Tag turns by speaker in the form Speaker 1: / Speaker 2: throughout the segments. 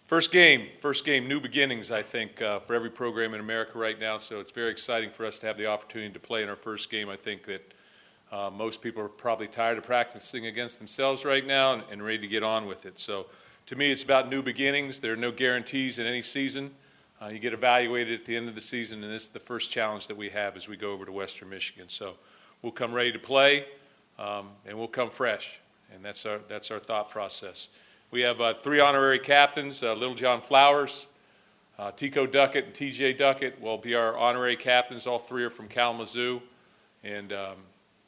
Speaker 1: First game, new beginnings, I think, for every program in America right now. So it's very exciting for us to have the opportunity to play in our first game. I think that most people are probably tired of practicing against themselves right now and ready to get on with it. So to me, it's about new beginnings. There are no guarantees in any season. You get evaluated at the end of the season, and this is the first challenge that we have as we go over to Western Michigan. So we'll come ready to play, and we'll come fresh, and that's our thought process. We have 3 honorary captains, Little John Flowers, Tico Duckett, and TJ Duckett will be our honorary captains. All 3 are from Kalamazoo, and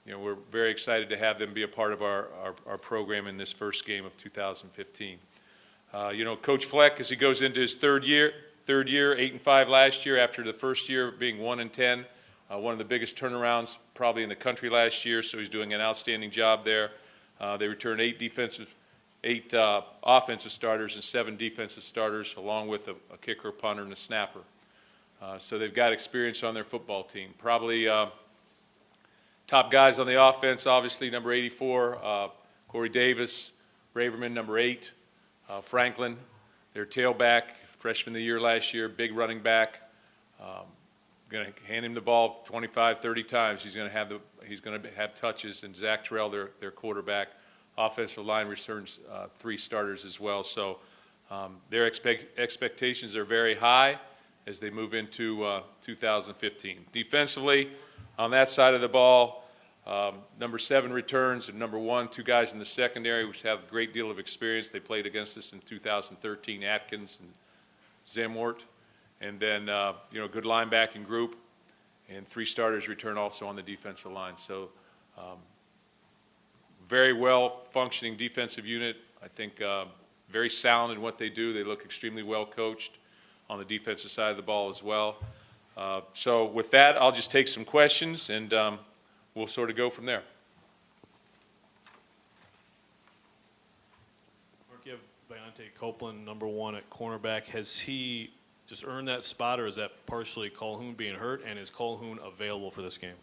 Speaker 1: we're very excited to have them be a part of our program in this first game of 2015. Coach Fleck, as he goes into his third year, 8-5 last year after the first year being 1-10, one of the biggest turnarounds probably in the country last year, so he's doing an outstanding job there. They returned 8 offensive starters and 7 defensive starters, along with a kicker, a punter, and a snapper. So they've got experience on their football team. Probably top guys on the offense, obviously, number 84, Corey Davis, Braverman, number 8, Franklin, their tailback, freshman of the year last year, big running back. Going to hand him the ball 25, 30 times. He's going to have touches, and Zach Terrell, their quarterback. Offensive line returns 3 starters as well. So their expectations are very high as they move into 2015. Defensively, on that side of the ball, number 7 returns, and number 1, 2 guys in the secondary, which have a great deal of experience. They played against us in 2013, Atkins and Zemwart. And then, good linebacking group, and 3 starters return also on the defensive line. So very well-functioning defensive unit. I think very sound in what they do. They look extremely well coached on the defensive side of the ball as well. So with that, I'll just take some questions, and we'll sort of go from there.
Speaker 2: Mark, you have Deontay Copeland, number 1 at cornerback. Has he just earned that spot, or is that partially Calhoun being hurt, and is Calhoun available for this game?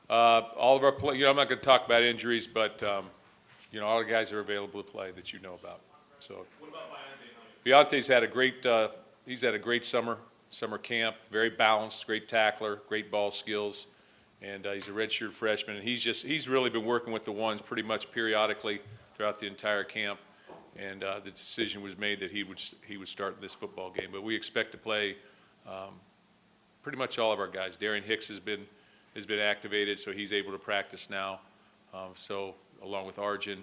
Speaker 1: All of our I'm not going to talk about injuries, but all the guys are available to play that you know about. So
Speaker 2: what about
Speaker 1: Deontay's had a great summer camp, very balanced, great tackler, great ball skills, and he's a redshirt freshman, and he's really been working with the ones pretty much periodically throughout the entire camp, and the decision was made that he would start this football game. But we expect to play pretty much all of our guys. Darian Hicks has been activated, so he's able to practice now. So along with Arjun,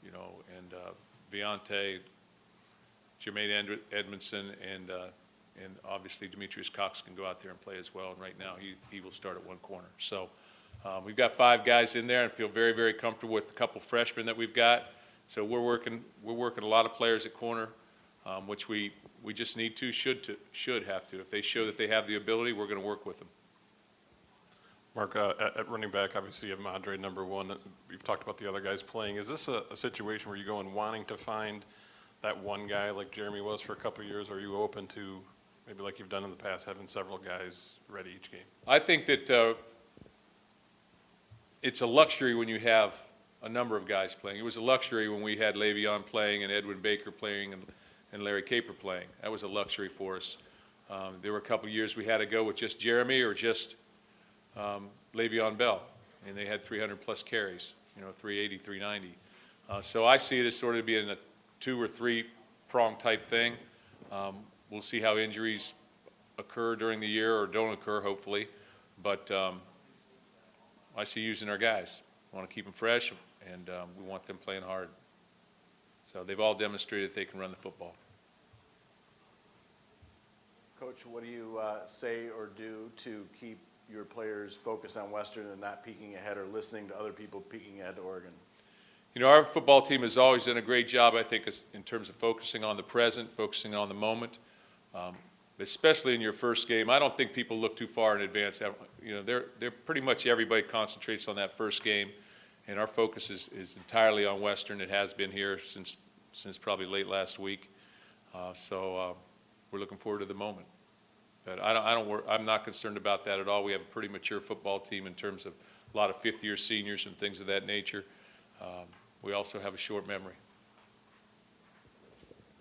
Speaker 1: and Deontay, Jermaine Edmondson, and obviously Demetrius Cox can go out there and play as well. And right now he will start at 1 corner. So we've got 5 guys in there, and feel very, very comfortable with a couple freshmen that we've got. So we're working a lot of players at corner, which we just need to, should have to. If they show that they have the ability, we're going to work with them.
Speaker 3: Mark, at running back, obviously you have Madre, number 1. You've talked about the other guys playing. Is this a situation where you go in wanting to find that one guy like Jeremy was for a couple of years, or are you open to, maybe like you've done in the past, having several guys ready each game?
Speaker 1: I think that it's a luxury when you have a number of guys playing. It was a luxury when we had Le'Veon playing and Edwin Baker playing and Larry Caper playing. That was a luxury for us. There were a couple of years we had to go with just Jeremy or just Le'Veon Bell, and they had 300-plus carries, 380, 390. So I see it as sort of being a 2 or 3 prong type thing. We'll see how injuries occur during the year or don't occur, hopefully. But I see using our guys. We want to keep them fresh, and we want them playing hard. So they've all demonstrated they can run the football.
Speaker 4: Coach, what do you say or do to keep your players focused on Western and not peeking ahead or listening to other people peeking ahead to Oregon?
Speaker 1: Our football team has always done a great job, I think, in terms of focusing on the present, focusing on the moment, especially in your first game. I don't think people look too far in advance. They're pretty much everybody concentrates on that first game, and our focus is entirely on Western. It has been here since probably late last week. So we're looking forward to the moment. But I'm not concerned about that at all. We have a pretty mature football team in terms of a lot of fifth-year seniors and things of that nature. We also have a short memory.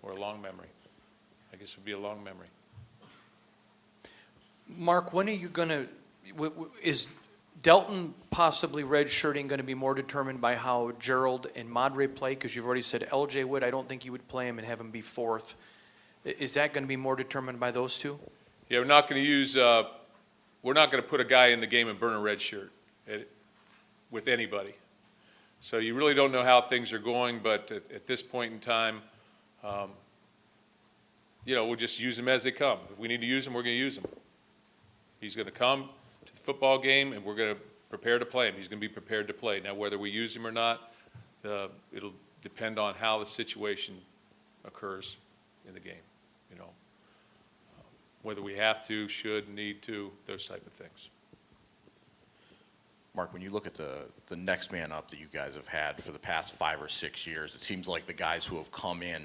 Speaker 1: or a long memory. I guess it would be a long memory.
Speaker 5: Mark, when are you going to, is Delton possibly redshirting going to be more determined by how Gerald and Madre play? Because you've already said LJ Wood, I don't think you would play him and have him be fourth. Is that going to be more determined by those two?
Speaker 1: Yeah, we're not going to use, we're not going to put a guy in the game and burn a red shirt with anybody. So you really don't know how things are going, but at this point in time, you know, we'll just use them as they come. If we need to use them, we're going to use them. He's going to come to the football game, and we're going to prepare to play him. He's going to be prepared to play. Now, whether we use him or not, it'll depend on how the situation occurs in the game, you know. Whether we have to, should, need to, those type of things.
Speaker 6: Mark, when you look at the next man up that you guys have had for the past 5 or 6 years, it seems like the guys who have come in,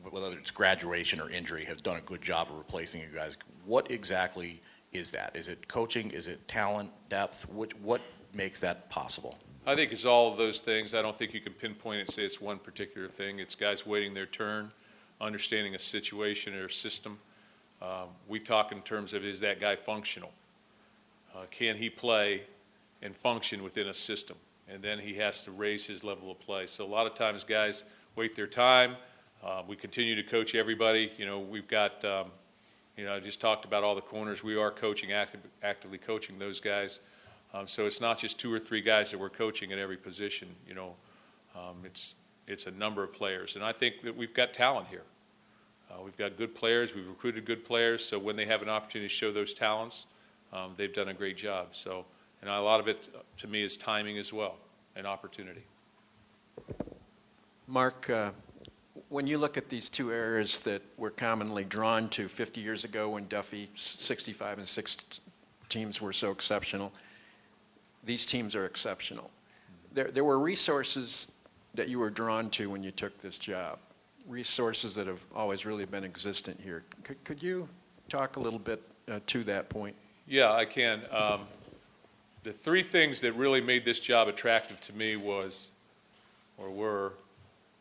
Speaker 6: whether it's graduation or injury, have done a good job of replacing you guys. What exactly is that? Is it coaching? Is it talent, depth? What makes that possible?
Speaker 1: I think it's all of those things. I don't think you can pinpoint it and say it's one particular thing. It's guys waiting their turn, understanding a situation or a system. We talk in terms of, is that guy functional? Can he play and function within a system? And then he has to raise his level of play. So a lot of times guys wait their time. We continue to coach everybody. You know, we've got, you know, I just talked about all the corners. We are coaching, actively coaching those guys. So it's not just 2 or 3 guys that we're coaching at every position. You know, it's a number of players. And I think that we've got talent here. We've got good players. We've recruited good players. So when they have an opportunity to show those talents, they've done a great job. So, and a lot of it, to me, is timing as well, and opportunity.
Speaker 7: Mark, when you look at these 2 areas that we're commonly drawn to 50 years ago when Duffy 65 and 6 teams were so exceptional, these teams are exceptional. There were resources that you were drawn to when you took this job, resources that have always really been existent here. Could you talk a little bit to that point?
Speaker 1: Yeah, I can. The 3 things that really made this job attractive to me were,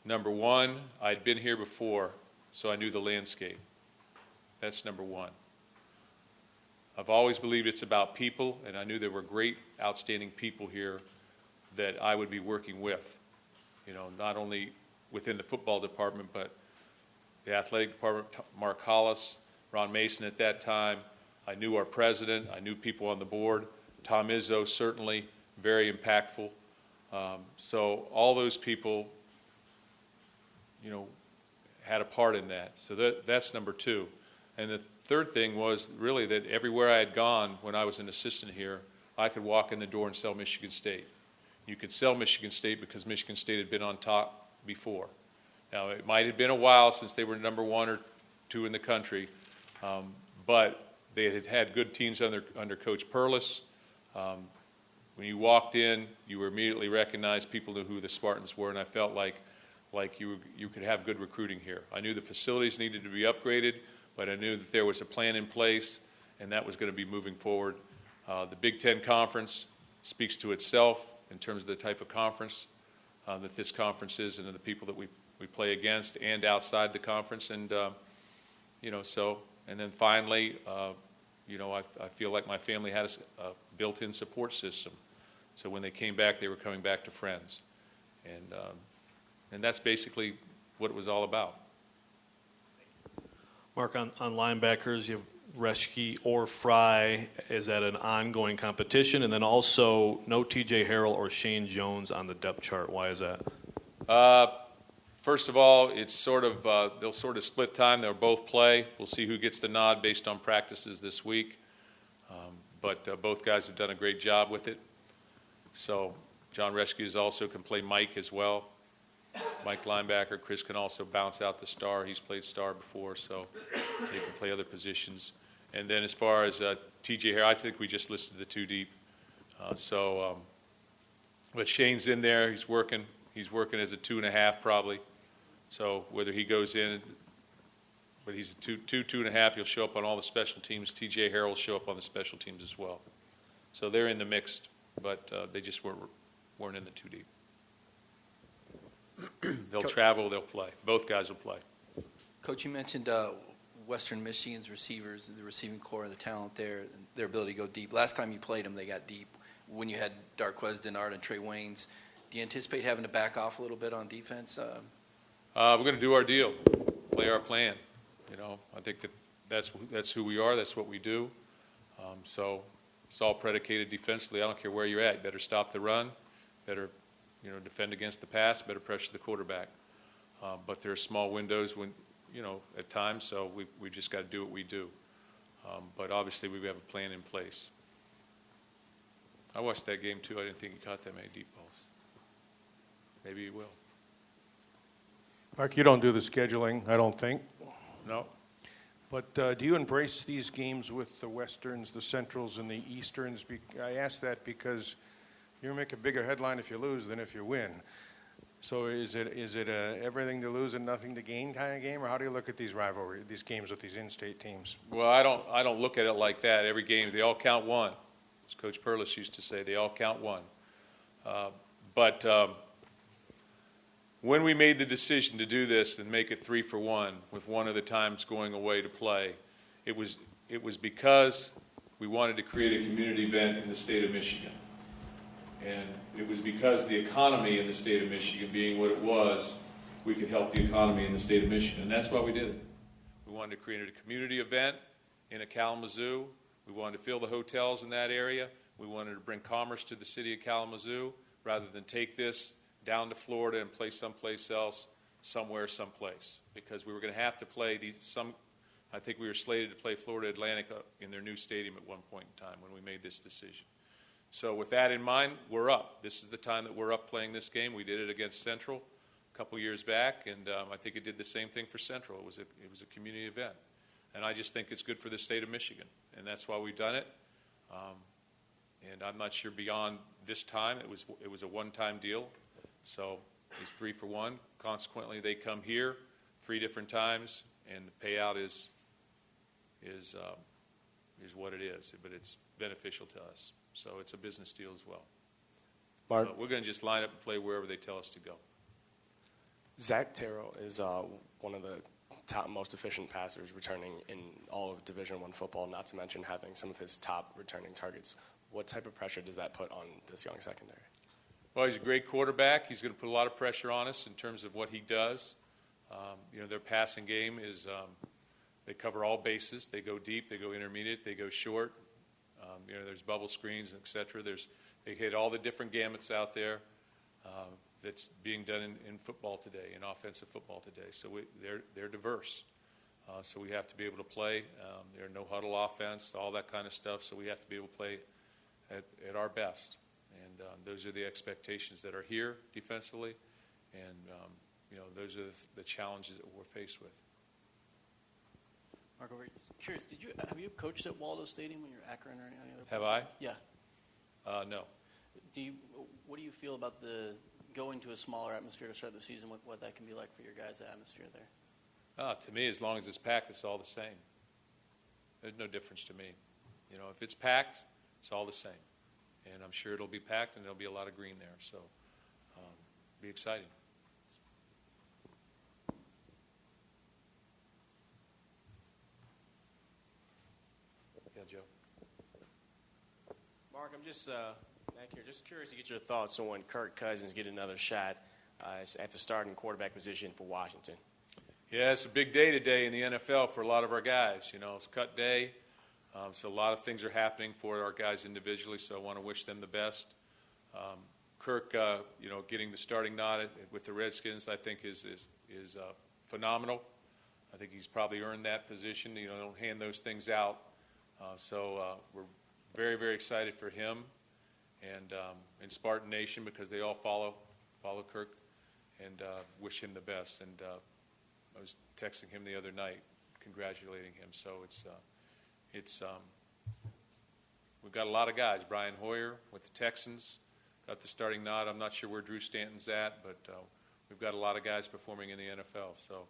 Speaker 1: number 1, I'd been here before, so I knew the landscape. That's number 1. I've always believed it's about people, and I knew there were great, outstanding people here that I would be working with. You know, not only within the football department, but the athletic department, Mark Hollis, Ron Mason at that time. I knew our president. I knew people on the board. Tom Izzo, certainly very impactful. So all those people, you know, had a part in that. So that's number 2. And the third thing was really that everywhere I had gone when I was an assistant here, I could walk in the door and sell Michigan State. You could sell Michigan State because Michigan State had been on top before. Now, it might have been a while since they were number 1 or 2 in the country, but they had had good teams under Coach Perlis. When you walked in, you were immediately recognized. People knew who the Spartans were, and I felt like you could have good recruiting here. I knew the facilities needed to be upgraded, but I knew that there was a plan in place, and that was going to be moving forward. The Big Ten Conference speaks to itself in terms of the type of conference that this conference is and the people that we play against and outside the conference. And, you know, so, and then finally, you know, I feel like my family had a built-in support system. So when they came back, they were coming back to friends. And that's basically what it was all about.
Speaker 2: Mark, on linebackers, you have Reschke or Fry. Is that an ongoing competition? And then also no T.J. Harrell or Shane Jones on the depth chart. Why is that?
Speaker 1: First of all, it's sort of they'll sort of split time. They'll both play. We'll see who gets the nod based on practices this week. But both guys have done a great job with it. So John Reschke also can play Mike as well. Mike linebacker. Chris can also bounce out the star. He's played star before, so they can play other positions. And then as far as T.J. Harrell, I think we just listed the 2 deep. But Shane's in there. He's working. He's working as a 2.5 probably. So whether he goes in, but he's a 2.5. He'll show up on all the special teams. T.J. Harrell will show up on the special teams as well. So they're in the mix, but they just weren't in the 2 deep. They'll travel. They'll play. Both guys will play.
Speaker 8: Coach, you mentioned Western Michigan's receivers, the receiving core, the talent there, and their ability to go deep. Last time you played them, they got deep. When you had Darquez Denard and Trey Waynes, do you anticipate having to back off a little bit on defense?
Speaker 1: We're going to do our deal, play our plan. I think that's who we are. That's what we do. So it's all predicated defensively. I don't care where you're at. You better stop the run. Better, defend against the pass. Better pressure the quarterback. But there are small windows when, at times. So we just got to do what we do. But obviously we have a plan in place. I watched that game too. I didn't think he caught that many deep balls. Maybe he will.
Speaker 9: Mark, you don't do the scheduling, I don't think.
Speaker 1: No.
Speaker 9: But do you embrace these games with the Westerns, the Centrals, and the Easterns? I ask that because you make a bigger headline if you lose than if you win. So is it a everything to lose and nothing to gain kind of game, or how do you look at these these games with these in-state teams?
Speaker 1: Well, I don't look at it like that. Every game, they all count one. As Coach Perlis used to say, they all count one. But when we made the decision to do this and make it 3-for-1, with one of the times going away to play, it was because we wanted to create a community event in the state of Michigan. And it was because the economy in the state of Michigan being what it was, we could help the economy in the state of Michigan. And that's why we did it. We wanted to create a community event in Kalamazoo. We wanted to fill the hotels in that area. We wanted to bring commerce to the city of Kalamazoo rather than take this down to Florida and play someplace else, someplace. Because we were going to have to play I think we were slated to play Florida Atlantic in their new stadium at one point in time when we made this decision. So with that in mind, we're up. This is the time that we're up playing this game. We did it against Central a couple years back, and I think it did the same thing for Central. It was a community event. And I just think it's good for the state of Michigan, and that's why we've done it. And I'm not sure beyond this time. It was a one-time deal, so it's 3-for-1. Consequently, they come here 3 different times, and the payout is what it is. But it's beneficial to us, so it's a business deal as well.
Speaker 10: Mark,
Speaker 1: But we're going to just line up and play wherever they tell us to go.
Speaker 10: Zach Terrell is one of the top most efficient passers returning in all of Division I football, not to mention having some of his top returning targets. What type of pressure does that put on this young secondary?
Speaker 1: Well, he's a great quarterback. He's going to put a lot of pressure on us in terms of what he does. Their passing game is they cover all bases. They go deep, they go intermediate, they go short. There's bubble screens, et cetera. They hit all the different gamuts out there that's being done in football today, in offensive football today. So they're diverse. So we have to be able to play. They're no huddle offense, all that kind of stuff. So we have to be able to play at our best. And those are the expectations that are here defensively. And, those are the challenges that we're faced with.
Speaker 8: Mark, curious, have you coached at Waldo Stadium when you're Akron or any other place?
Speaker 1: Have I?
Speaker 8: Yeah.
Speaker 1: No.
Speaker 8: What do you feel about going to a smaller atmosphere to start the season? What that can be like for your guys' atmosphere there?
Speaker 1: To me, as long as it's packed, it's all the same. There's no difference to me. If it's packed, it's all the same. And I'm sure it'll be packed, and there'll be a lot of green there. So be exciting. Yeah, Joe.
Speaker 11: Mark, I'm just back here, just curious to get your thoughts on when Kirk Cousins get another shot at the starting quarterback position for Washington.
Speaker 1: Yeah, it's a big day today in the NFL for a lot of our guys. It's cut day, so a lot of things are happening for our guys individually, so I want to wish them the best. Kirk, getting the starting nod with the Redskins, I think is phenomenal. I think he's probably earned that position. Don't hand those things out. So we're very, very excited for him and Spartan Nation because they all follow Kirk and wish him the best. And I was texting him the other night, congratulating him. So we've got a lot of guys. Brian Hoyer with the Texans got the starting nod. I'm not sure where Drew Stanton's at, but we've got a lot of guys performing in the NFL. So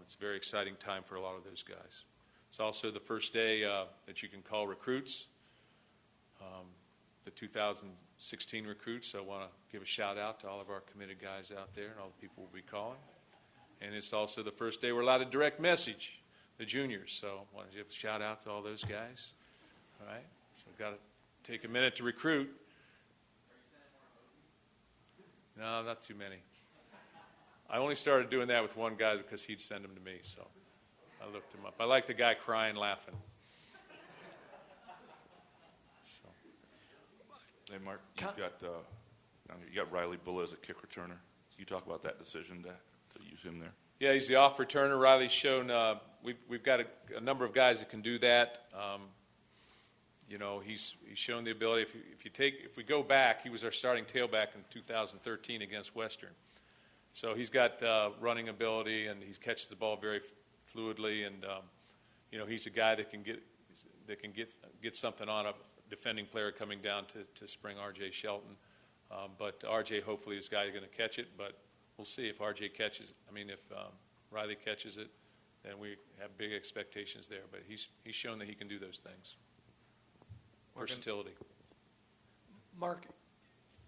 Speaker 1: it's a very exciting time for a lot of those guys. It's also the first day that you can call recruits, the 2016 recruits. So I want to give a shout out to all of our committed guys out there and all the people we'll be calling. And it's also the first day we're allowed to direct message the juniors. So I want to give a shout out to all those guys. All right. So we've got to take a minute to recruit. No, not too many. I only started doing that with one guy because he'd send them to me. So I looked him up. I like the guy crying, laughing. So.
Speaker 12: Hey, Mark, you got Riley Bulla as a kick returner. Can you talk about that decision to use him there?
Speaker 1: Yeah, he's the off returner. Riley's shown we've got a number of guys that can do that. He's shown the ability. If we go back, he was our starting tailback in 2013 against Western. So he's got running ability, and he catches the ball very fluidly. And he's a guy that can get something on a defending player coming down to spring R.J. Shelton. But R.J. hopefully is a guy who's going to catch it, but we'll see if R.J. catches it. If Riley catches it, then we have big expectations there. But he's shown that he can do those things. Versatility.
Speaker 5: Mark,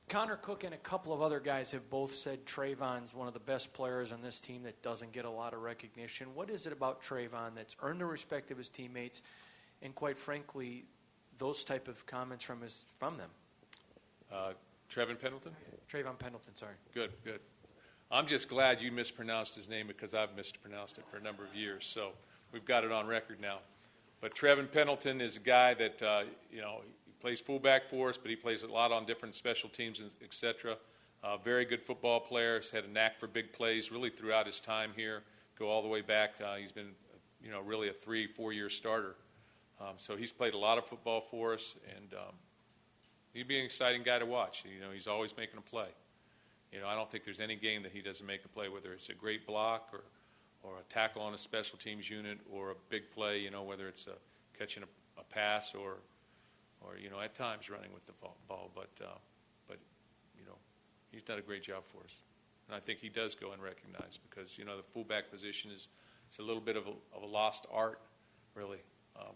Speaker 5: Connor Cook and a couple of other guys have both said Trayvon's one of the best players on this team that doesn't get a lot of recognition. What is it about Trayvon that's earned the respect of his teammates, and quite frankly, those type of comments from them?
Speaker 1: Trevin Pendleton?
Speaker 5: Trayvon Pendleton, sorry.
Speaker 1: Good. I'm just glad you mispronounced his name because I've mispronounced it for a number of years. So we've got it on record now. But Trevin Pendleton is a guy that, he plays fullback for us, but he plays a lot on different special teams, et cetera. Very good football player. He's had a knack for big plays really throughout his time here. Go all the way back. He's been, really a 3-4 year starter. So he's played a lot of football for us, and he'd be an exciting guy to watch. He's always making a play. I don't think there's any game that he doesn't make a play, whether it's a great block or a tackle on a special teams unit or a big play, whether it's catching a pass or at times running with the ball. But he's done a great job for us. And I think he does go unrecognized because, the fullback position it's a little bit of a lost art, really,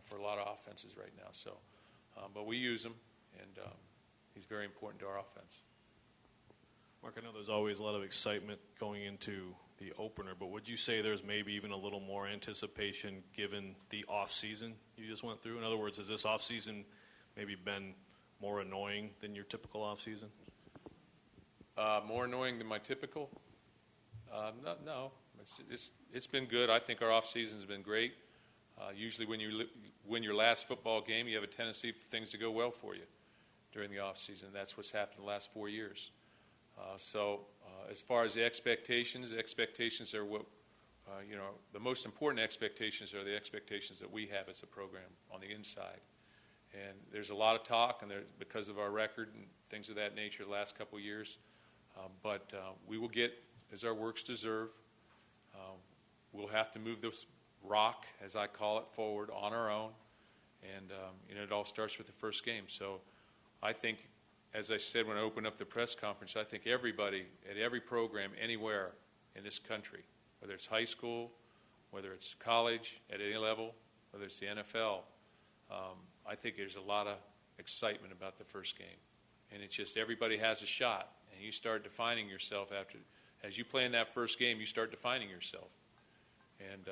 Speaker 1: for a lot of offenses right now. So, but we use him, and he's very important to our offense.
Speaker 2: Mark, I know there's always a lot of excitement going into the opener, but would you say there's maybe even a little more anticipation given the off-season you just went through? In other words, has this off-season maybe been more annoying than your typical off-season?
Speaker 1: More annoying than my typical? No. It's been good. I think our off-season has been great. Usually when you win your last football game, you have a tendency for things to go well for you during the off-season. That's what's happened the last 4 years. As far as the expectations are what, the most important expectations are the expectations that we have as a program on the inside. And there's a lot of talk, and because of our record and things of that nature the last couple of years. But we will get, as our works deserve, we'll have to move this rock, as I call it, forward on our own. And it all starts with the first game. So I think, as I said when I opened up the press conference, I think everybody at every program anywhere in this country, whether it's high school, whether it's college at any level, whether it's the NFL, I think there's a lot of excitement about the first game. And it's just everybody has a shot. And you start defining yourself as you play in that first game, you start defining yourself. And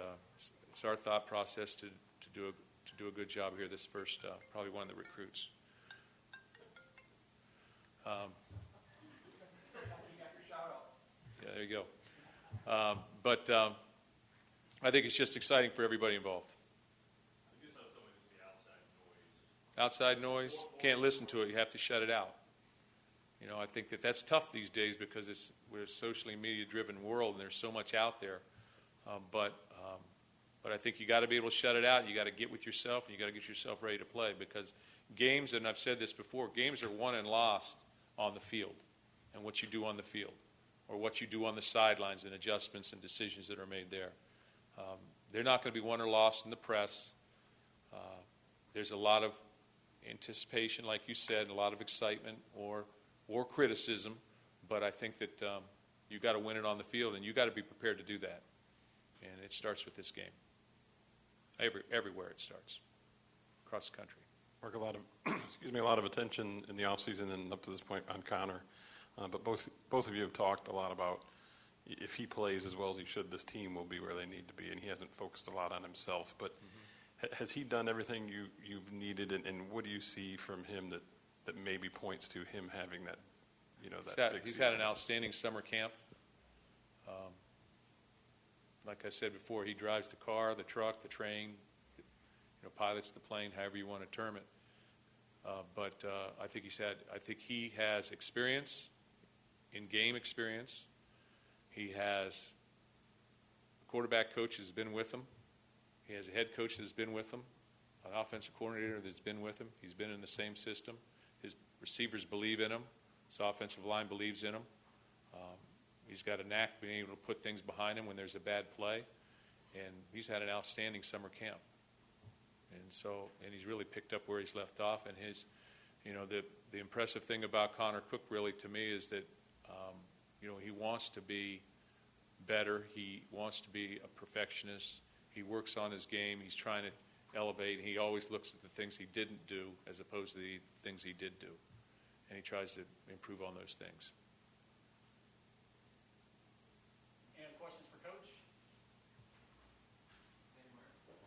Speaker 1: it's our thought process to do a good job here this first, probably one of the recruits. Yeah, there you go. But I think it's just exciting for everybody involved. Outside noise, can't listen to it. You have to shut it out. I think that's tough these days because we're a socially media-driven world and there's so much out there. But I think you got to be able to shut it out. You got to get with yourself and you got to get yourself ready to play because games, and I've said this before, games are won and lost on the field and what you do on the field or what you do on the sidelines and adjustments and decisions that are made there. They're not going to be won or lost in the press. There's a lot of anticipation, like you said, and a lot of excitement or criticism, but I think that you got to win it on the field, and you got to be prepared to do that. And it starts with this game. Everywhere it starts, across the country.
Speaker 3: Mark, a lot of attention in the offseason and up to this point on Connor, but both of you have talked a lot about, if he plays as well as he should, this team will be where they need to be, and he hasn't focused a lot on himself. But has he done everything you've needed, and what do you see from him that maybe points to him having that, that big
Speaker 1: He's
Speaker 3: season?
Speaker 1: had an outstanding summer camp. Like I said before, he drives the car, the truck, the train, pilots the plane, however you want to term it. But I think he has experience, in-game experience. He has a quarterback coach that's been with him. He has a head coach that's been with him, an offensive coordinator that's been with him. He's been in the same system. His receivers believe in him. His offensive line believes in him. He's got a knack of being able to put things behind him when there's a bad play. And he's had an outstanding summer camp. And he's really picked up where he's left off. And the impressive thing about Connor Cook really to me is that, he wants to be better. He wants to be a perfectionist. He works on his game. He's trying to elevate. He always looks at the things he didn't do as opposed to the things he did do. And he tries to improve on those things.
Speaker 5: And questions for Coach?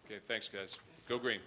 Speaker 1: Okay, thanks, guys. Go Green.